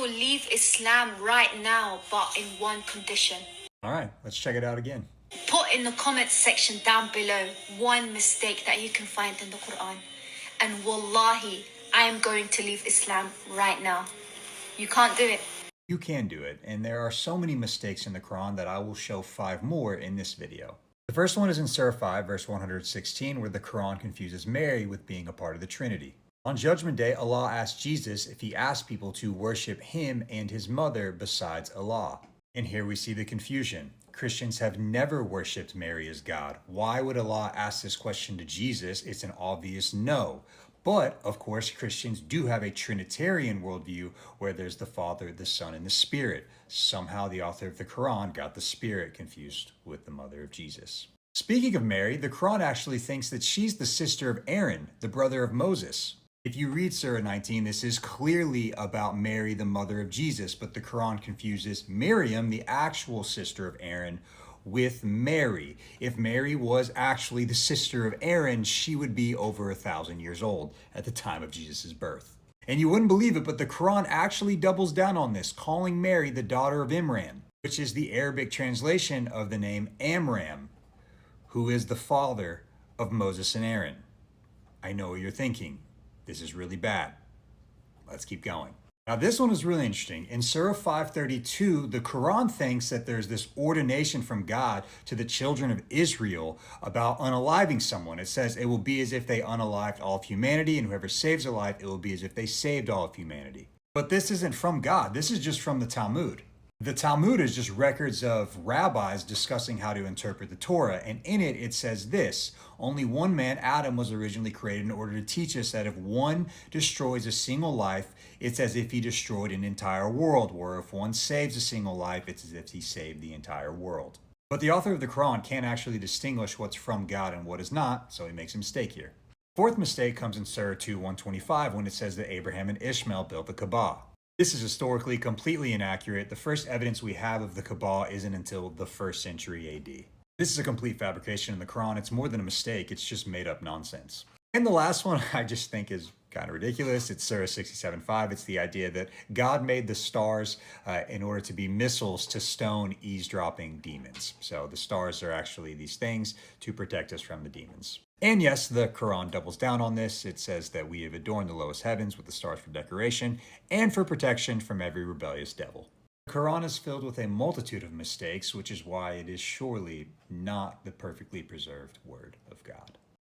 will leave Islam right now, but in one condition. All right, let's check it out again. Put in the comments section down below one mistake that you can find in the Quran. And wallahi, I am going to leave Islam right now. You can't do it. You can do it, and there are so many mistakes in the Quran that I will show 5 more in this video. The first one is in Surah 5, verse 116, where the Quran confuses Mary with being a part of the Trinity. On Judgment Day, Allah asked Jesus if he asked people to worship him and his mother besides Allah. And here we see the confusion. Christians have never worshipped Mary as God. Why would Allah ask this question to Jesus? It's an obvious no. But, of course, Christians do have a Trinitarian worldview where there's the Father, the Son, and the Spirit. Somehow the author of the Quran got the Spirit confused with the mother of Jesus. Speaking of Mary, the Quran actually thinks that she's the sister of Aaron, the brother of Moses. If you read Surah 19, this is clearly about Mary, the mother of Jesus, but the Quran confuses Miriam, the actual sister of Aaron, with Mary. If Mary was actually the sister of Aaron, she would be over 1,000 years old at the time of Jesus' birth. And you wouldn't believe it, but the Quran actually doubles down on this, calling Mary the daughter of Imran, which is the Arabic translation of the name Amram, who is the father of Moses and Aaron. I know what you're thinking. This is really bad. Let's keep going. Now this one is really interesting. In Surah 532, the Quran thinks that there's this ordination from God to the children of Israel about unaliving someone. It says it will be as if they unalived all of humanity, and whoever saves a life, it will be as if they saved all of humanity. But this isn't from God. This is just from the Talmud. The Talmud is just records of rabbis discussing how to interpret the Torah, and in it, it says this: only one man, Adam, was originally created in order to teach us that if one destroys a single life, it's as if he destroyed an entire world, where if one saves a single life, it's as if he saved the entire world. But the author of the Quran can't actually distinguish what's from God and what is not, so he makes a mistake here. Fourth mistake comes in Surah 2, 125, when it says that Abraham and Ishmael built the Kaaba. This is historically completely inaccurate. The first evidence we have of the Kaaba isn't until the 1st century AD. This is a complete fabrication in the Quran. It's more than a mistake, it's just made up nonsense. And the last one I just think is kind of ridiculous. It's Surah 67:5. It's the idea that God made the stars in order to be missiles to stone eavesdropping demons. So the stars are actually these things to protect us from the demons. And yes, the Quran doubles down on this. It says that we have adorned the lowest heavens with the stars for decoration and for protection from every rebellious devil. The Quran is filled with a multitude of mistakes, which is why it is surely not the perfectly preserved word of God.